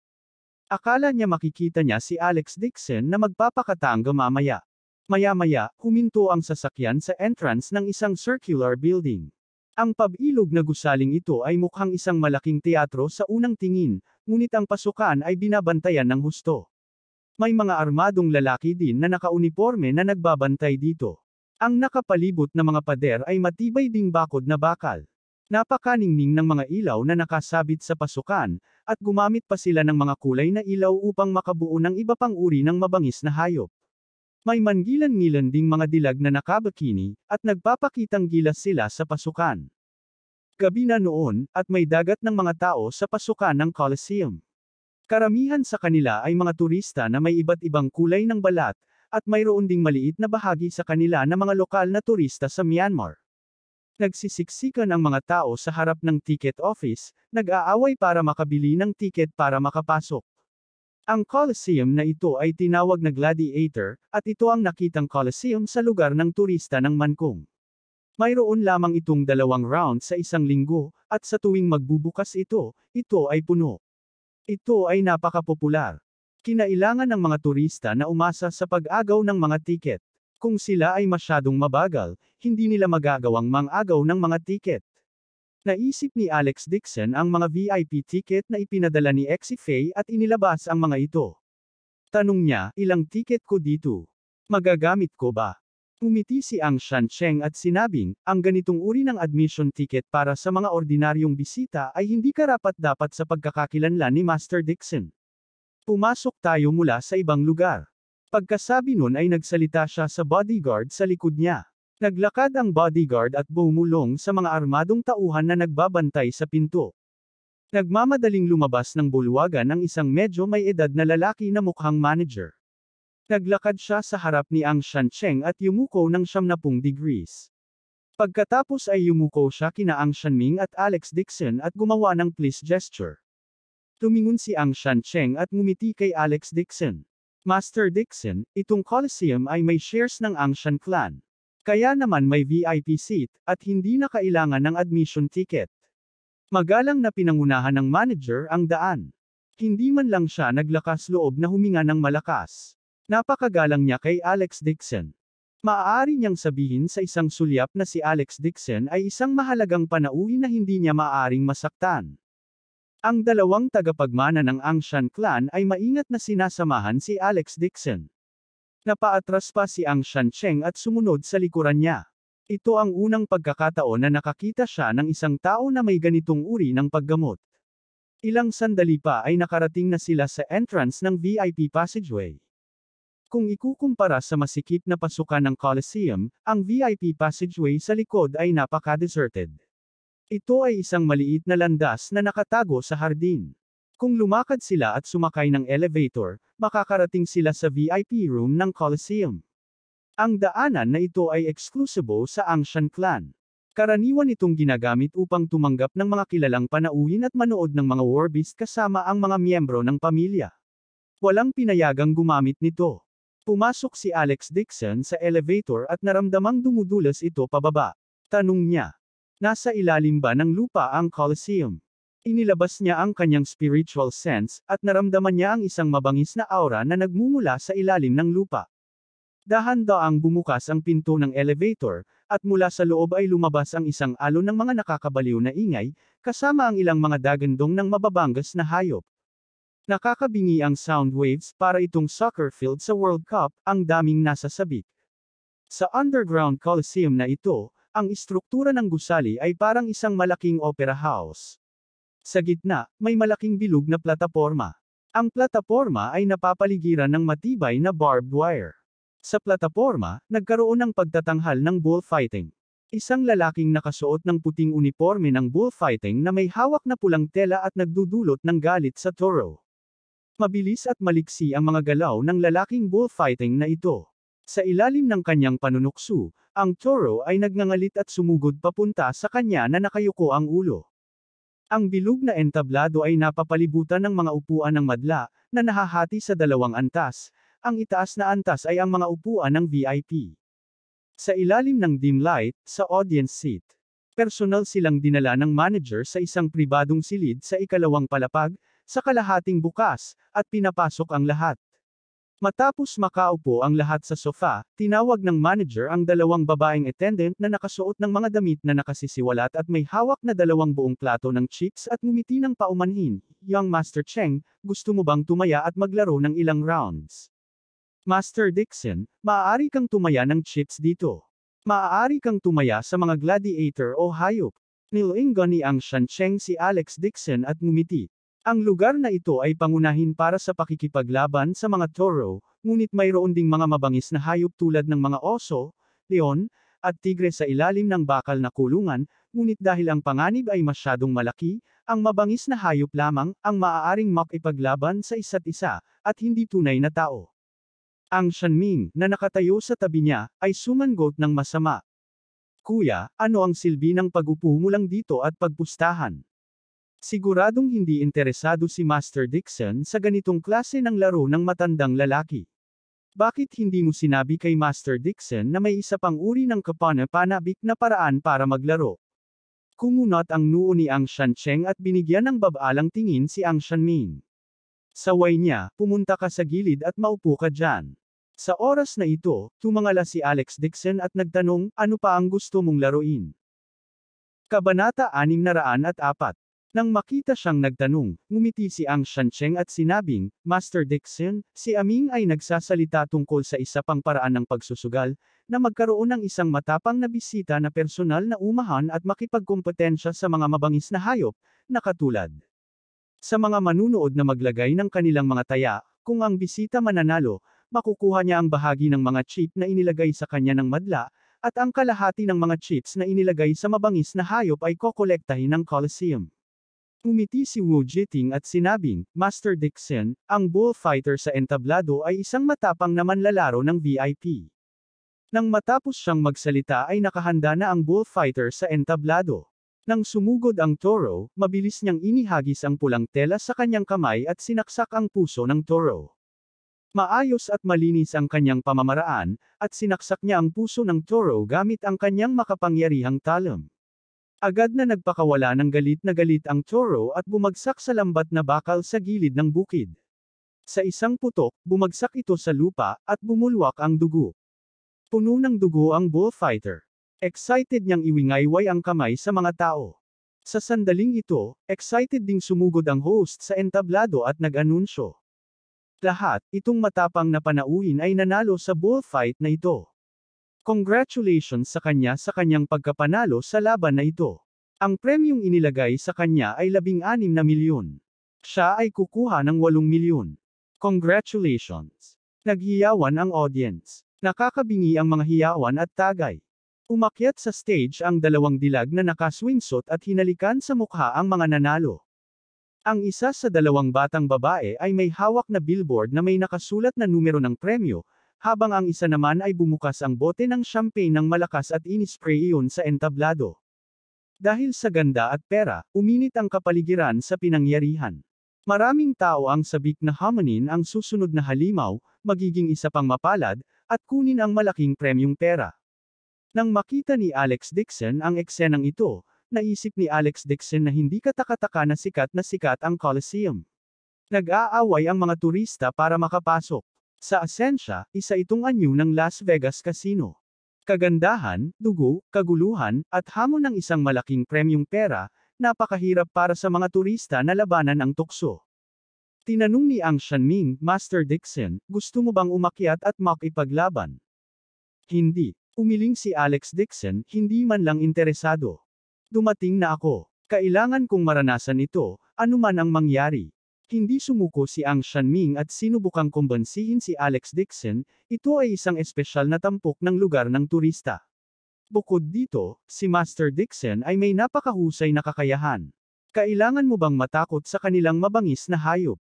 Akala niya makikita niya si Alex Dixon na magpapakatanga mamaya. Maya-maya, huminto ang sasakyan sa entrance ng isang circular building. Ang pabilog na gusaling ito ay mukhang isang malaking teatro sa unang tingin, ngunit ang pasukan ay binabantayan ng husto. May mga armadong lalaki din na nakauniporme na nagbabantay dito. Ang nakapalibot na mga pader ay matibay ding bakod na bakal. Napakaningning ng mga ilaw na nakasabit sa pasukan, at gumamit pa sila ng mga kulay na ilaw upang makabuo ng iba pang uri ng mabangis na hayop. May mangilan-ngilan ding mga dilag na nakabikini, at nagpapakitang gilas sila sa pasukan. Gabi na noon, at may dagat ng mga tao sa pasukan ng Coliseum. Karamihan sa kanila ay mga turista na may iba't ibang kulay ng balat, at mayroon ding maliit na bahagi sa kanila na mga lokal na turista sa Myanmar. Nagsisiksikan ang mga tao sa harap ng ticket office, nag-aaway para makabili ng ticket para makapasok. Ang Coliseum na ito ay tinawag na Gladiator, at ito ang nakitang Coliseum sa lugar ng turista ng Mankong. Mayroon lamang itong 2 round sa isang linggo, at sa tuwing magbubukas ito ay puno. Ito ay napakapopular. Kinailangan ng mga turista na umasa sa pag-agaw ng mga tiket. Kung sila ay masyadong mabagal, hindi nila magagawang mang-agaw ng mga tiket. Naisip ni Alex Dixon ang mga VIP ticket na ipinadala ni Exifei at inilabas ang mga ito. Tanong niya, ilang tiket ko dito? Magagamit ko ba? Umiti si Ang Shancheng at sinabing, ang ganitong uri ng admission ticket para sa mga ordinaryong bisita ay hindi karapat-dapat sa pagkakakilanlan ni Master Dixon. Pumasok tayo mula sa ibang lugar. Pagkasabi nun ay nagsalita siya sa bodyguard sa likod niya. Naglakad ang bodyguard at bumulong sa mga armadong tauhan na nagbabantay sa pinto. Nagmamadaling lumabas ng bulwagan ang isang medyo may edad na lalaki na mukhang manager. Naglakad siya sa harap ni Ang Shancheng at yumuko ng 90 degrees. Pagkatapos ay yumuko siya kina Ang Shanming at Alex Dixon at gumawa ng please gesture. Tumingon si Ang Shancheng at ngumiti kay Alex Dixon. Master Dixon, itong Coliseum ay may shares ng Angshan clan. Kaya naman may VIP seat, at hindi na kailangan ng admission ticket. Magalang na pinangunahan ng manager ang daan. Hindi man lang siya naglakas loob na huminga ng malakas. Napakagalang niya kay Alex Dixon. Maaari niyang sabihin sa isang sulyap na si Alex Dixon ay isang mahalagang panauhin na hindi niya maaaring masaktan. Ang dalawang tagapagmana ng Angshan clan ay maingat na sinasamahan si Alex Dixon. Napaatras pa si Ang Shancheng at sumunod sa likuran niya. Ito ang unang pagkakataon na nakakita siya ng isang tao na may ganitong uri ng paggamot. Ilang sandali pa ay nakarating na sila sa entrance ng VIP passageway. Kung ikukumpara sa masikip na pasukan ng Coliseum, ang VIP passageway sa likod ay napaka-deserted. Ito ay isang maliit na landas na nakatago sa hardin. Kung lumakad sila at sumakay ng elevator, makakarating sila sa VIP room ng Coliseum. Ang daanan na ito ay eksklusibo sa Angshan clan. Karaniwan itong ginagamit upang tumanggap ng mga kilalang panauhin at manood ng mga warbeast kasama ang mga miyembro ng pamilya. Walang pinayagang gumamit nito. Pumasok si Alex Dixon sa elevator at naramdamang dumudulas ito pababa. Tanong niya. Nasa ilalim ba ng lupa ang Coliseum? Inilabas niya ang kanyang spiritual sense, at naramdaman niya ang isang mabangis na aura na nagmumula sa ilalim ng lupa. Dahan-daang bumukas ang pinto ng elevator, at mula sa loob ay lumabas ang isang alon ng mga nakakabaliw na ingay, kasama ang ilang mga dagandong ng mababangas na hayop. Nakakabingi ang sound waves para itong soccer field sa World Cup, ang daming nasa sabik. Sa underground Coliseum na ito, ang istruktura ng gusali ay parang isang malaking opera house. Sa gitna, may malaking bilog na plataporma. Ang plataporma ay napapaligiran ng matibay na barbed wire. Sa plataporma, nagkaroon ng pagtatanghal ng bullfighting. Isang lalaking nakasuot ng puting uniforme ng bullfighting na may hawak na pulang tela at nagdudulot ng galit sa toro. Mabilis at maliksi ang mga galaw ng lalaking bullfighting na ito. Sa ilalim ng kanyang panunukso, ang toro ay nagngangalit at sumugod papunta sa kanya na nakayuko ang ulo. Ang bilog na entablado ay napapalibutan ng mga upuan ng madla, na nahahati sa dalawang antas. Ang itaas na antas ay ang mga upuan ng VIP. Sa ilalim ng dim light, sa audience seat. Personal silang dinala ng manager sa isang pribadong silid sa ikalawang palapag, sa kalahating bukas, at pinapasok ang lahat. Matapos makaupo ang lahat sa sofa, tinawag ng manager ang dalawang babaeng attendant na nakasuot ng mga damit na nakasisiwalat at may hawak na dalawang buong plato ng chips at ngumiti ng paumanhin. Young Master Cheng, gusto mo bang tumaya at maglaro ng ilang rounds? Master Dixon, maaari kang tumaya ng chips dito. Maaari kang tumaya sa mga gladiator o hayop. Nilingon ni Ang Shancheng si Alex Dixon at ngumiti. Ang lugar na ito ay pangunahin para sa pakikipaglaban sa mga toro, ngunit mayroon ding mga mabangis na hayop tulad ng mga oso, leon, at tigre sa ilalim ng bakal na kulungan, ngunit dahil ang panganib ay masyadong malaki, ang mabangis na hayop lamang ang maaaring makipaglaban sa isa't isa, at hindi tunay na tao. Ang Shanming, na nakatayo sa tabi niya, ay sumangot ng masama. Kuya, ano ang silbi ng pag-upo mo lang dito at pagpustahan? Siguradong hindi interesado si Master Dixon sa ganitong klase ng laro ng matandang lalaki. Bakit hindi mo sinabi kay Master Dixon na may isa pang uri ng kapana-panabik na paraan para maglaro? Kumunot ang noo ni Ang Shancheng at binigyan ng babalang tingin si Ang Shanming. Saway niya, pumunta ka sa gilid at maupo ka dyan. Sa oras na ito, tumangala si Alex Dixon at nagtanong, ano pa ang gusto mong laruin? Kabanata 604. Nang makita siyang nagtanong, ngumiti si Ang Shancheng at sinabing, Master Dixon, si Aming ay nagsasalita tungkol sa isa pang paraan ng pagsusugal, na magkaroon ng isang matapang na bisita na personal na umahan at makipagkompetensya sa mga mabangis na hayop, na katulad. Sa mga manunood na maglagay ng kanilang mga taya, kung ang bisita mananalo, makukuha niya ang bahagi ng mga chip na inilagay sa kanya ng madla, at ang kalahati ng mga chips na inilagay sa mabangis na hayop ay kokolektahin ng Coliseum. Umiti si Wu Jiting at sinabing, Master Dixon, ang bullfighter sa entablado ay isang matapang na manlalaro ng VIP. Nang matapos siyang magsalita ay nakahanda na ang bullfighter sa entablado. Nang sumugod ang toro, mabilis niyang inihagis ang pulang tela sa kanyang kamay at sinaksak ang puso ng toro. Maayos at malinis ang kanyang pamamaraan, at sinaksak niya ang puso ng toro gamit ang kanyang makapangyarihang talam. Agad na nagpakawala ng galit na galit ang toro at bumagsak sa lambat na bakal sa gilid ng bukid. Sa isang putok, bumagsak ito sa lupa, at bumulwak ang dugo. Puno ng dugo ang bullfighter. Excited niyang iwingayway ang kamay sa mga tao. Sa sandaling ito, excited ding sumugod ang host sa entablado at nag-anunsyo. Lahat, itong matapang na panauhin ay nanalo sa bullfight na ito. Congratulations sa kanya sa kanyang pagkapanalo sa laban na ito. Ang premyong inilagay sa kanya ay 16 na milyon. Siya ay kukuha ng 8 milyon. Congratulations! Naghiyawan ang audience. Nakakabingi ang mga hiyawan at tagay. Umakyat sa stage ang dalawang dilag na naka-swimsuit at hinalikan sa mukha ang mga nanalo. Ang isa sa dalawang batang babae ay may hawak na billboard na may nakasulat na numero ng premyo, habang ang isa naman ay bumukas ang bote ng champagne ng malakas at inispray iyon sa entablado. Dahil sa ganda at pera, uminit ang kapaligiran sa pinangyarihan. Maraming tao ang sabik na hamunin ang susunod na halimaw, magiging isa pang mapalad, at kunin ang malaking premyong pera. Nang makita ni Alex Dixon ang eksenang ito, naisip ni Alex Dixon na hindi kataka-taka na sikat ang Coliseum. Nag-aaway ang mga turista para makapasok. Sa asensya, isa itong anyo ng Las Vegas Casino. Kagandahan, dugo, kaguluhan, at hamon ng isang malaking premyong pera, napakahirap para sa mga turista na labanan ang tukso. Tinanong ni Ang Shanming, Master Dixon, gusto mo bang umakyat at makipaglaban? Hindi. Umiling si Alex Dixon, hindi man lang interesado. Dumating na ako. Kailangan kong maranasan ito, anuman ang mangyari. Hindi sumuko si Ang Shanming at sinubukang kumbansihin si Alex Dixon, ito ay isang espesyal na tampok ng lugar ng turista. Bukod dito, si Master Dixon ay may napakahusay na kakayahan. Kailangan mo bang matakot sa kanilang mabangis na hayop?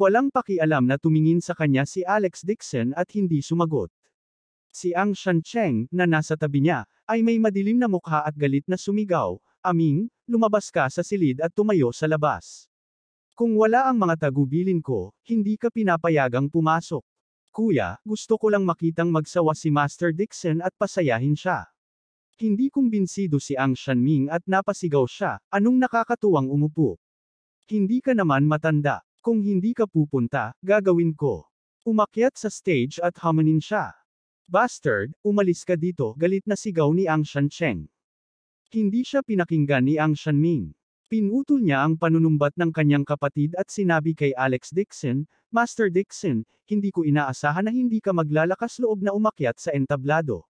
Walang pakialam na tumingin sa kanya si Alex Dixon at hindi sumagot. Si Ang Shancheng, na nasa tabi niya, ay may madilim na mukha at galit na sumigaw, "Aming, lumabas ka sa silid at tumayo sa labas. Kung wala ang mga tagubilin ko, hindi ka pinapayagang pumasok." Kuya, gusto ko lang makitang magsawa si Master Dixon at pasayahin siya. Hindi kumbinsido si Ang Shanming at napasigaw siya, "Anong nakakatuwang umupo? Hindi ka naman matanda. Kung hindi ka pupunta, gagawin ko." Umakyat sa stage at hamunin siya. "Bastard, umalis ka dito," galit na sigaw ni Ang Shancheng. Hindi siya pinakinggan ni Ang Shanming. Pinutol niya ang panunumbat ng kanyang kapatid at sinabi kay Alex Dixon, "Master Dixon, hindi ko inaasahan na hindi ka maglalakas loob na umakyat sa entablado.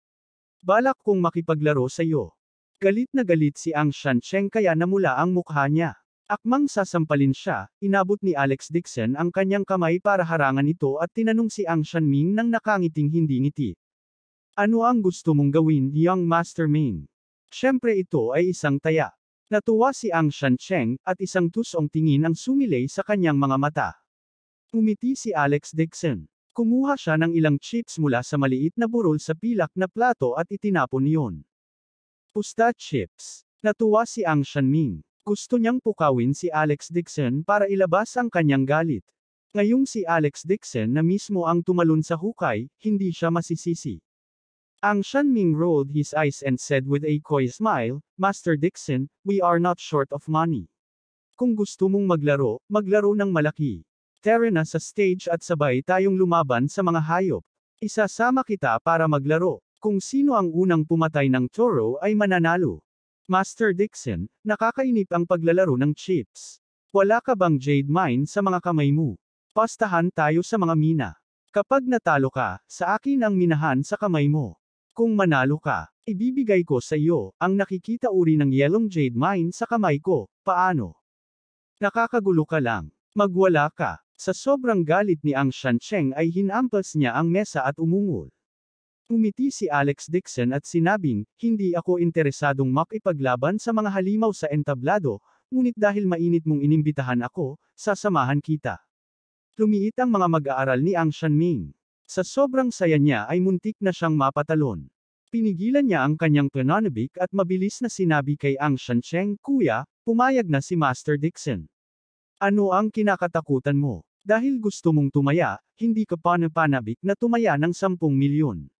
Balak kong makipaglaro sa iyo." Galit na galit si Ang Shancheng kaya namula ang mukha niya. Akmang sasampalin siya, inabot ni Alex Dixon ang kanyang kamay para harangan ito at tinanong si Ang Shanming nang nakangiting hindi ngiti. "Ano ang gusto mong gawin, young Master Ming?" Siyempre ito ay isang taya. Natuwa si Ang Shancheng, at isang tusong tingin ang sumilay sa kanyang mga mata. Umiti si Alex Dixon. Kumuha siya ng ilang chips mula sa maliit na burol sa pilak na plato at itinapon iyon. Pusta chips. Natuwa si Ang Shanming. Gusto niyang pukawin si Alex Dixon para ilabas ang kanyang galit. Ngayong si Alex Dixon na mismo ang tumalon sa hukay, hindi siya masisisi. Ang Shanming rolled his eyes and said with a coy smile, "Master Dixon, we are not short of money. Kung gusto mong maglaro, maglaro ng malaki. Tara na sa stage at sabay tayong lumaban sa mga hayop. Isasama kita para maglaro. Kung sino ang unang pumatay ng toro ay mananalo." Master Dixon, nakakainip ang paglalaro ng chips. Wala ka bang jade mine sa mga kamay mo? Pastahan tayo sa mga mina. Kapag natalo ka, sa akin ang minahan sa kamay mo. Kung manalo ka, ibibigay ko sa iyo ang nakikita uri ng yellow jade mine sa kamay ko. Paano? Nakakagulo ka lang. Magwala ka. Sa sobrang galit ni Ang Shancheng ay hinampas niya ang mesa at umungol. Umiti si Alex Dixon at sinabing, "Hindi ako interesadong makipaglaban sa mga halimaw sa entablado, ngunit dahil mainit mong inimbitahan ako, sasamahan kita." Lumiit ang mga mag-aaral ni Ang Shanming. Sa sobrang saya niya ay muntik na siyang mapatalon. Pinigilan niya ang kanyang pananabik at mabilis na sinabi kay Ang Shancheng, "Kuya, pumayag na si Master Dixon. Ano ang kinakatakutan mo? Dahil gusto mong tumaya, hindi ka panapanabik na tumaya ng 10 milyon.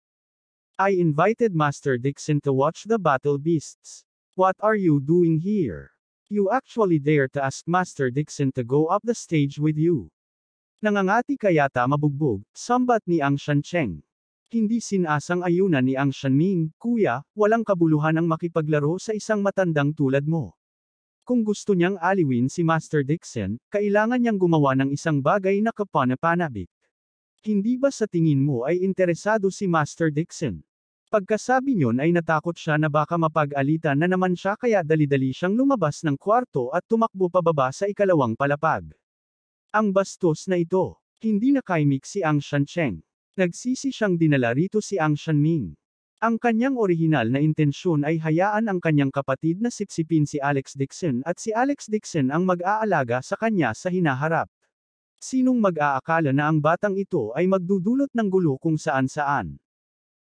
I invited Master Dixon to watch the battle beasts. What are you doing here? You actually dare to ask Master Dixon to go up the stage with you." Nangangati ka yata mabugbog, sambat ni Ang Shancheng. Hindi sinasang-ayunan ni Ang Shanming, "Kuya, walang kabuluhan ang makipaglaro sa isang matandang tulad mo. Kung gusto niyang aliwin si Master Dixon, kailangan niyang gumawa ng isang bagay na kapanapanabik. Hindi ba sa tingin mo ay interesado si Master Dixon?" Pagkasabi niyon ay natakot siya na baka mapag-alitan na naman siya kaya dali-dali siyang lumabas ng kwarto at tumakbo pababa sa ikalawang palapag. Ang bastos na ito. Hindi nakaimik si Ang Shancheng. Nagsisi siyang dinala rito si Ang Shanming. Ang kanyang orihinal na intensyon ay hayaan ang kanyang kapatid na sipsipin si Alex Dixon at si Alex Dixon ang mag-aalaga sa kanya sa hinaharap. Sinong mag-aakala na ang batang ito ay magdudulot ng gulo kung saan-saan?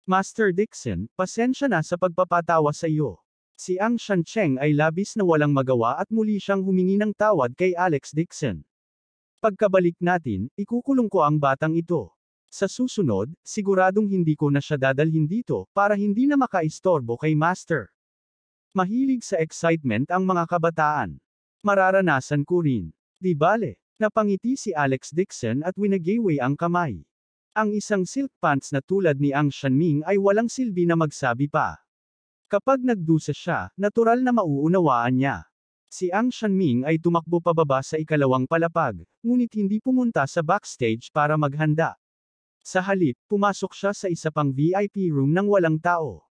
"Master Dixon, pasensya na sa pagpapatawa sa iyo." Si Ang Shancheng ay labis na walang magawa at muli siyang humingi ng tawad kay Alex Dixon. "Pagkabalik natin, ikukulong ko ang batang ito. Sa susunod, siguradong hindi ko na siya dadalhin dito, para hindi na makaistorbo kay Master." Mahilig sa excitement ang mga kabataan. Mararanasan ko rin. Di bale, napangiti si Alex Dixon at winagiway ang kamay. Ang isang silk pants na tulad ni Ang Shanming ay walang silbi na magsabi pa. Kapag nagdusa siya, natural na mauunawaan niya. Si Ang Shanming ay tumakbo pababa sa ikalawang palapag, ngunit hindi pumunta sa backstage para maghanda. Sa halip, pumasok siya sa isa pang VIP room nang walang tao.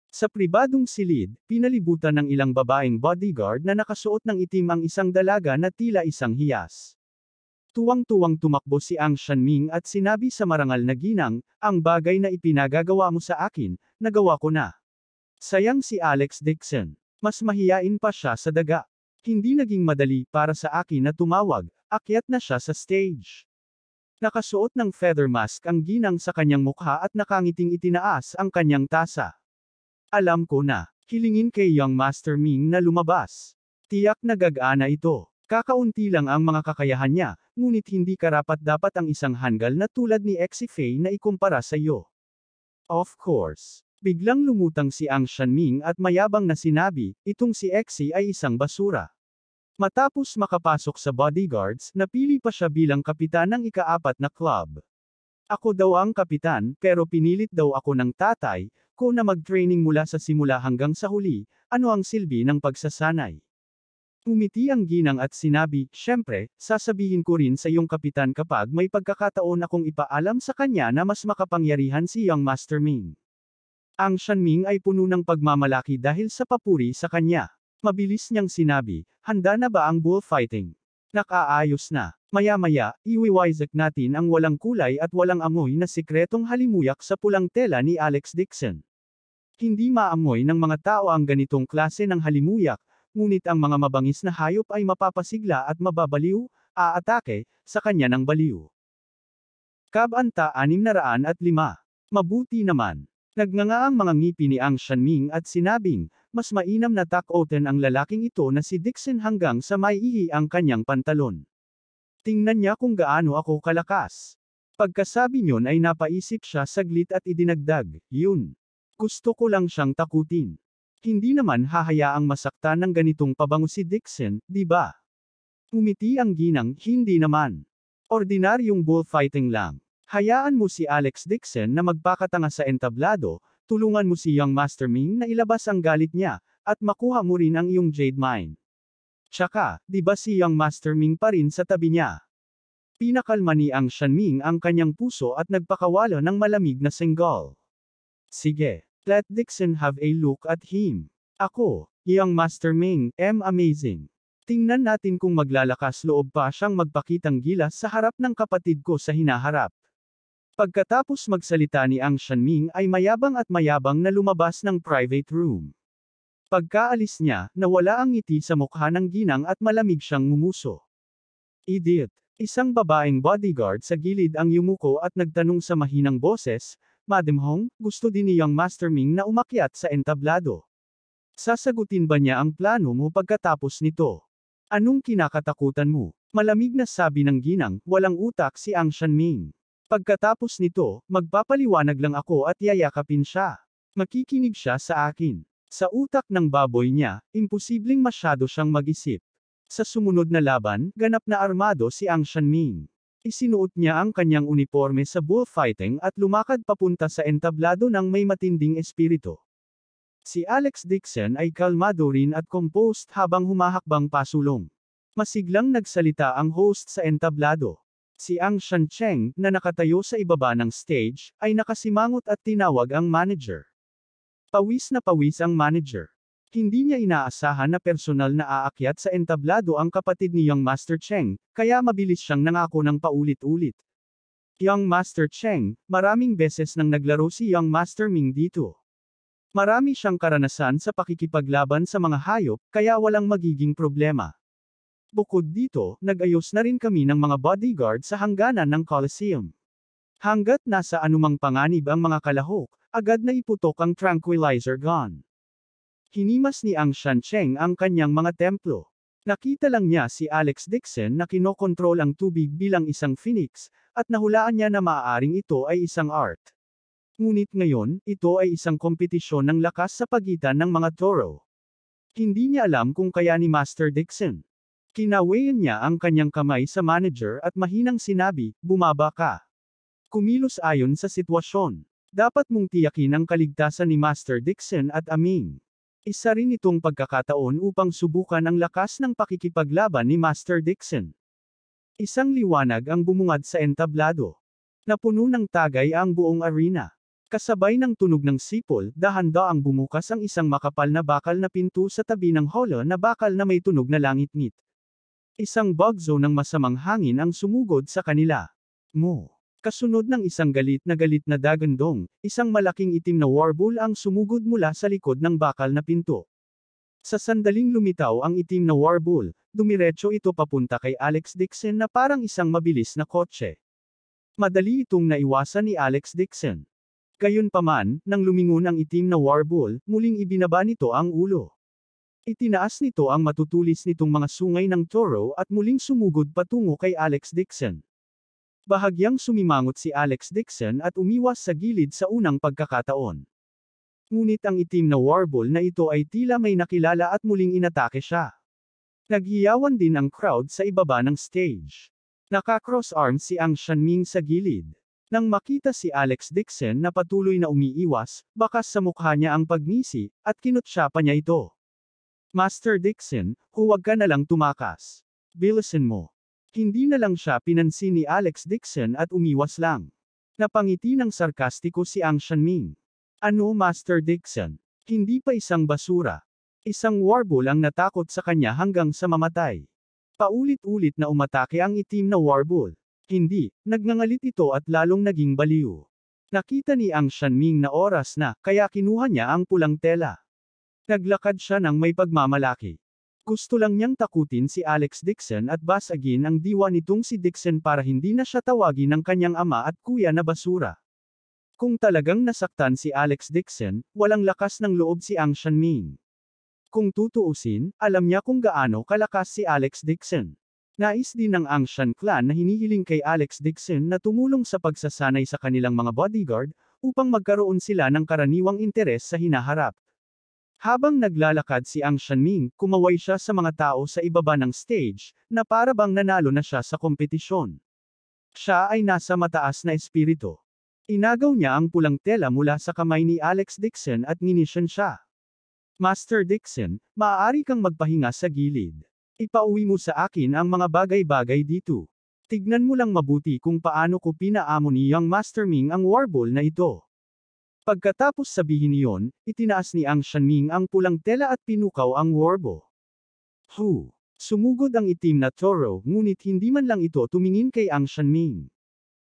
Sa pribadong silid, pinalibutan ng ilang babaeng bodyguard na nakasuot ng itim ang isang dalaga na tila isang hiyas. Tuwang-tuwang tumakbo si Ang Shanming at sinabi sa marangal na ginang, "Ang bagay na ipinagagawa mo sa akin, nagawa ko na." Sayang si Alex Dixon. Mas mahiyain pa siya sa daga. Hindi naging madali para sa akin na tumawag, akyat na siya sa stage. Nakasuot ng feather mask ang ginang sa kanyang mukha at nakangiting itinaas ang kanyang tasa. "Alam ko na, hilingin kay Young Master Ming na lumabas. Tiyak na gagana ito. Kakaunti lang ang mga kakayahan niya, ngunit hindi karapat-dapat ang isang hanggal na tulad ni Exi Fei na ikumpara sa iyo." Of course. Biglang lumutang si Ang Shanming at mayabang na sinabi, "Itong si Exi ay isang basura." Matapos makapasok sa bodyguards, napili pa siya bilang kapitan ng ika-4 na club. "Ako daw ang kapitan, pero pinilit daw ako ng tatay ko na mag-training mula sa simula hanggang sa huli, ano ang silbi ng pagsasanay?" Umiti ang ginang at sinabi, "Siyempre, sasabihin ko rin sa iyong kapitan kapag may pagkakataon akong ipaalam sa kanya na mas makapangyarihan si Young Master Ming." Ang Shanming ay puno ng pagmamalaki dahil sa papuri sa kanya. Mabilis niyang sinabi, "Handa na ba ang bullfighting?" "Nakaayos na. Maya-maya, iwiwizak natin ang walang kulay at walang amoy na sikretong halimuyak sa pulang tela ni Alex Dixon. Hindi maamoy ng mga tao ang ganitong klase ng halimuyak, ngunit ang mga mabangis na hayop ay mapapasigla at mababaliw, aatake, sa kanya ng baliw." Kabanta 605. Mabuti naman. Nagnganga ang mga ngipi ni Ang Shanming at sinabing, mas mainam na takotin ang lalaking ito na si Dixon hanggang sa maiihi ang kanyang pantalon. Tingnan niya kung gaano ako kalakas. Pagkasabi niyon ay napaisip siya saglit at idinagdag, "Yun. Gusto ko lang siyang takutin. Hindi naman hahayaang masaktan ng ganitong pabango si Dixon, di ba?" Umiti ang ginang, "Hindi naman. Ordinaryong bullfighting lang. Hayaan mo si Alex Dixon na magpakatanga sa entablado, tulungan mo si Young Master Ming na ilabas ang galit niya, at makuha mo rin ang iyong Jade Mine. Tsaka, di ba si Young Master Ming pa rin sa tabi niya?" Pinakalma ni Ang Shanming ang kanyang puso at nagpakawala ng malamig na single. "Sige, let Dixon have a look at him. Ako, Young Master Ming, am amazing. Tingnan natin kung maglalakas loob pa siyang magpakitang gilas sa harap ng kapatid ko sa hinaharap." Pagkatapos magsalita ni Ang Shanming ay mayabang na lumabas ng private room. Pagkaalis niya, nawala ang ngiti sa mukha ng ginang at malamig siyang ngumuso. "Idiot." Isang babaeng bodyguard sa gilid ang yumuko at nagtanong sa mahinang boses, Madam Hong, gusto din ni Young Master Ming na umakyat sa entablado. Sasagutin ba niya ang plano mo pagkatapos nito? Anong kinakatakutan mo? Malamig na sabi ng ginang, walang utak si Ang Shanming. Pagkatapos nito, magpapaliwanag lang ako at yayakapin siya. Makikinig siya sa akin. Sa utak ng baboy niya, imposibleng masyado siyang mag-isip. Sa sumunod na laban, ganap na armado si Ang Shanming. Isinuot niya ang kanyang uniforme sa bullfighting at lumakad papunta sa entablado ng may matinding espiritu. Si Alex Dixon ay kalmado rin at composed habang humahakbang pasulong. Masiglang nagsalita ang host sa entablado. Si Ang Shancheng, na nakatayo sa ibaba ng stage, ay nakasimangot at tinawag ang manager. Pawis na pawis ang manager. Hindi niya inaasahan na personal na aakyat sa entablado ang kapatid ni Young Master Cheng, kaya mabilis siyang nangako ng paulit-ulit. Young Master Cheng, maraming beses nang naglaro si Young Master Ming dito. Marami siyang karanasan sa pakikipaglaban sa mga hayop, kaya walang magiging problema. Bukod dito, nag-ayos na rin kami ng mga bodyguard sa hangganan ng Coliseum. Hanggat nasa anumang panganib ang mga kalahok, agad na iputok ang tranquilizer gun. Hinimas ni Ang Shancheng ang kanyang mga templo. Nakita lang niya si Alex Dixon na kinokontrol ang tubig bilang isang phoenix, at nahulaan niya na maaaring ito ay isang art. Ngunit ngayon, ito ay isang kompetisyon ng lakas sa pagitan ng mga toro. Hindi niya alam kung kaya ni Master Dixon. Kinawayan niya ang kanyang kamay sa manager at mahinang sinabi, bumaba ka. Kumilos ayon sa sitwasyon. Dapat mong tiyakin ang kaligtasan ni Master Dixon at Aming. Isa rin itong pagkakataon upang subukan ang lakas ng pakikipaglaban ni Master Dixon. Isang liwanag ang bumungad sa entablado. Napuno ng tagay ang buong arena. Kasabay ng tunog ng sipol, dahan-daang bumukas ang isang makapal na bakal na pinto sa tabi ng holo na bakal na may tunog na langit-ngit. Isang bagzo ng masamang hangin ang sumugod sa kanila. Mo. Kasunod ng isang galit na dagandong, isang malaking itim na warbull ang sumugod mula sa likod ng bakal na pinto. Sa sandaling lumitaw ang itim na warbull, dumiretso ito papunta kay Alex Dixon na parang isang mabilis na kotse. Madali itong naiwasan ni Alex Dixon. Gayunpaman, nang lumingon ang itim na warbull, muling ibinaba nito ang ulo. Itinaas nito ang matutulis nitong mga sungay ng toro at muling sumugod patungo kay Alex Dixon. Bahagyang sumimangot si Alex Dixon at umiwas sa gilid sa unang pagkakataon. Ngunit ang itim na warbull na ito ay tila may nakilala at muling inatake siya. Naghiyawan din ang crowd sa ibaba ng stage. Naka-cross arms si Ang Shanming sa gilid. Nang makita si Alex Dixon na patuloy na umiiwas, bakas sa mukha niya ang pagngisi, at kinutsa pa niya ito. Master Dixon, huwag ka na lang tumakas. Bilisan mo. Hindi na lang siya pinansin ni Alex Dixon at umiwas lang. Napangiti ng sarkastiko si Ang Shanming. Ano Master Dixon? Hindi pa isang basura. Isang warbull ang natakot sa kanya hanggang sa mamatay. Paulit-ulit na umatake ang itim na warbull. Hindi, nagngangalit ito at lalong naging baliw. Nakita ni Ang Shanming na oras na, kaya kinuha niya ang pulang tela. Naglakad siya ng may pagmamalaki. Gusto lang niyang takutin si Alex Dixon at basagin ang diwa nitong si Dixon para hindi na siya tawagin ng kanyang ama at kuya na basura. Kung talagang nasaktan si Alex Dixon, walang lakas ng loob si Ang Shanming. Kung tutuusin, alam niya kung gaano kalakas si Alex Dixon. Nais din ng Ang Shan clan na hinihiling kay Alex Dixon na tumulong sa pagsasanay sa kanilang mga bodyguard, upang magkaroon sila ng karaniwang interes sa hinaharap. Habang naglalakad si Ang Shanming, kumaway siya sa mga tao sa ibaba ng stage, na para bang nanalo na siya sa kompetisyon. Siya ay nasa mataas na espiritu. Inagaw niya ang pulang tela mula sa kamay ni Alex Dixon at nginisyan siya. Master Dixon, maaari kang magpahinga sa gilid. Ipauwi mo sa akin ang mga bagay-bagay dito. Tignan mo lang mabuti kung paano ko pinaamo ni Young Master Ming ang warbull na ito. Pagkatapos sabihin niyon, itinaas ni Ang Shanming ang pulang tela at pinukaw ang warbull. Sumugod ang itim na toro, ngunit hindi man lang ito tumingin kay Ang Shanming.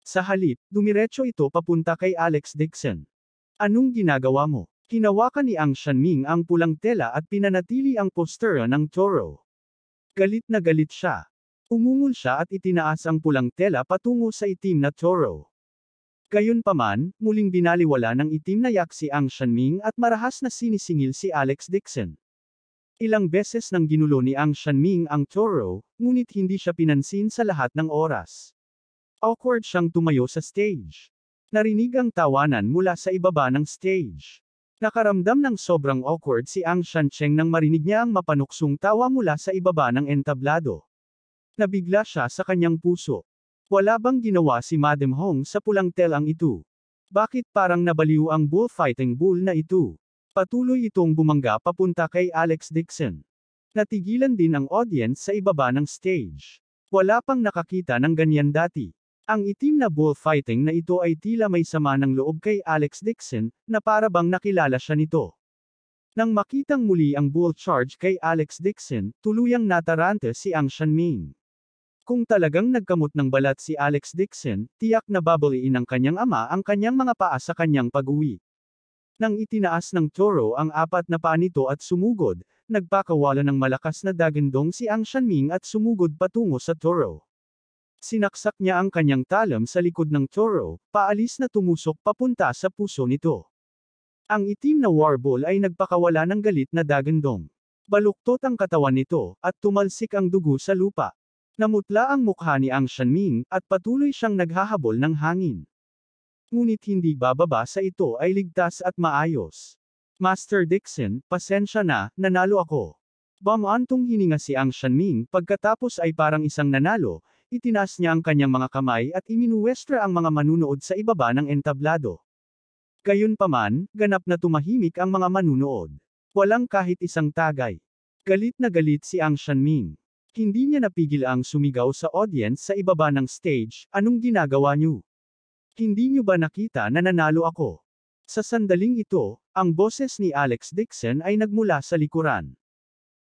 Sa halip, dumiretso ito papunta kay Alex Dixon. Anong ginagawa mo? Hinawakan ni Ang Shanming ang pulang tela at pinanatili ang postura ng toro. Galit na galit siya. Umungol siya at itinaas ang pulang tela patungo sa itim na toro. Gayunpaman, muling binaliwala ng itim na yak si Ang Shanming at marahas na sinisingil si Alex Dixon. Ilang beses nang ginulo ni Ang Shanming ang Toro, ngunit hindi siya pinansin sa lahat ng oras. Awkward siyang tumayo sa stage. Narinig ang tawanan mula sa ibaba ng stage. Nakaramdam ng sobrang awkward si Ang Shancheng nang marinig niya ang mapanuksong tawa mula sa ibaba ng entablado. Nabigla siya sa kanyang puso. Wala bang ginawa si Madam Hong sa pulang telang ito? Bakit parang nabaliw ang bullfighting bull na ito? Patuloy itong bumangga papunta kay Alex Dixon. Natigilan din ang audience sa ibaba ng stage. Wala pang nakakita ng ganyan dati. Ang itim na bullfighting na ito ay tila may sama ng loob kay Alex Dixon, na para bang nakilala siya nito. Nang makitang muli ang bull charge kay Alex Dixon, tuluyang natarante si Ang Shanming. Kung talagang nagkamot ng balat si Alex Dixon, tiyak na babaliin ng kanyang ama ang kanyang mga paa sa kanyang pag-uwi. Nang itinaas ng Toro ang apat na paa nito at sumugod, nagpakawala ng malakas na dagandong si Ang Shanming at sumugod patungo sa Toro. Sinaksak niya ang kanyang talam sa likod ng Toro, paalis na tumusok papunta sa puso nito. Ang itim na warbull ay nagpakawala ng galit na dagandong. Baluktot ang katawan nito, at tumalsik ang dugo sa lupa. Namutla ang mukha ni Ang Shanming, at patuloy siyang naghahabol ng hangin. Ngunit hindi bababa sa ito ay ligtas at maayos. Master Dixon, pasensya na, nanalo ako. Bumantong hininga si Ang Shanming, pagkatapos ay parang isang nanalo, itinaas niya ang kanyang mga kamay at iminuwestra ang mga manunood sa ibaba ng entablado. Gayunpaman, ganap na tumahimik ang mga manunood. Walang kahit isang tagay. Galit na galit si Ang Shanming. Hindi niya napigil ang sumigaw sa audience sa ibaba ng stage, anong ginagawa niyo? Hindi niyo ba nakita na nanalo ako? Sa sandaling ito, ang boses ni Alex Dixon ay nagmula sa likuran.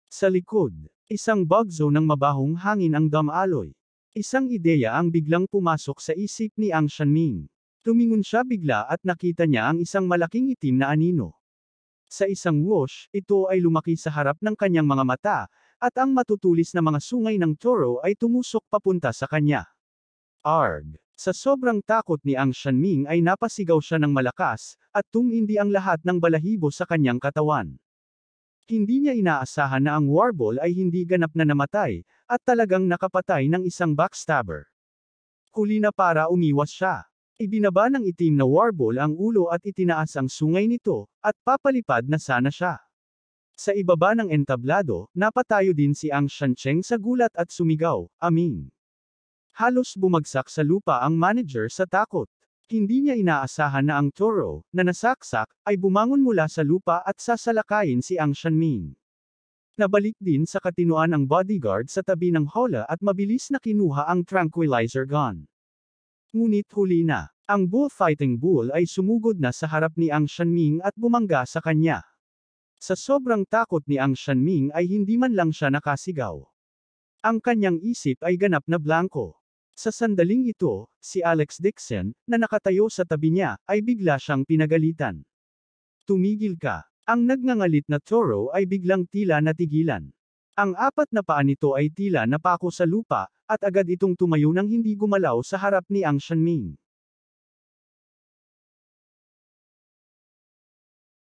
Sa likod, isang bagzo ng mabahong hangin ang damaloy. Isang ideya ang biglang pumasok sa isip ni Ang Shanming. Tumingon siya bigla at nakita niya ang isang malaking itim na anino. Sa isang whoosh, ito ay lumaki sa harap ng kanyang mga mata, at ang matutulis na mga sungay ng Toro ay tumusok papunta sa kanya. Arg! Sa sobrang takot ni Ang Shanming ay napasigaw siya ng malakas, at tumindi ang lahat ng balahibo sa kanyang katawan. Hindi niya inaasahan na ang warbull ay hindi ganap na namatay, at talagang nakapatay ng isang backstabber. Huli na para umiwas siya. Ibinaba ng itim na warbull ang ulo at itinaas ang sungay nito, at papalipad na sana siya. Sa ibaba ng entablado, napatayo din si Ang Shancheng sa gulat at sumigaw, "Aming!" Halos bumagsak sa lupa ang manager sa takot. Hindi niya inaasahan na ang Toro, na nasaksak, ay bumangon mula sa lupa at sasalakayin si Ang Shanming. Nabalik din sa katinuan ang bodyguard sa tabi ng hola at mabilis na kinuha ang tranquilizer gun. Ngunit huli na. Ang bullfighting bull ay sumugod na sa harap ni Ang Shanming at bumangga sa kanya. Sa sobrang takot ni Ang Shanming ay hindi man lang siya nakasigaw. Ang kanyang isip ay ganap na blanko. Sa sandaling ito, si Alex Dixon, na nakatayo sa tabi niya, ay bigla siyang pinagalitan. "Tumigil ka." Ang nagngangalit na Toro ay biglang tila natigilan. Ang apat na paa nito ay tila napako sa lupa, at agad itong tumayo nang hindi gumalaw sa harap ni Ang Shanming.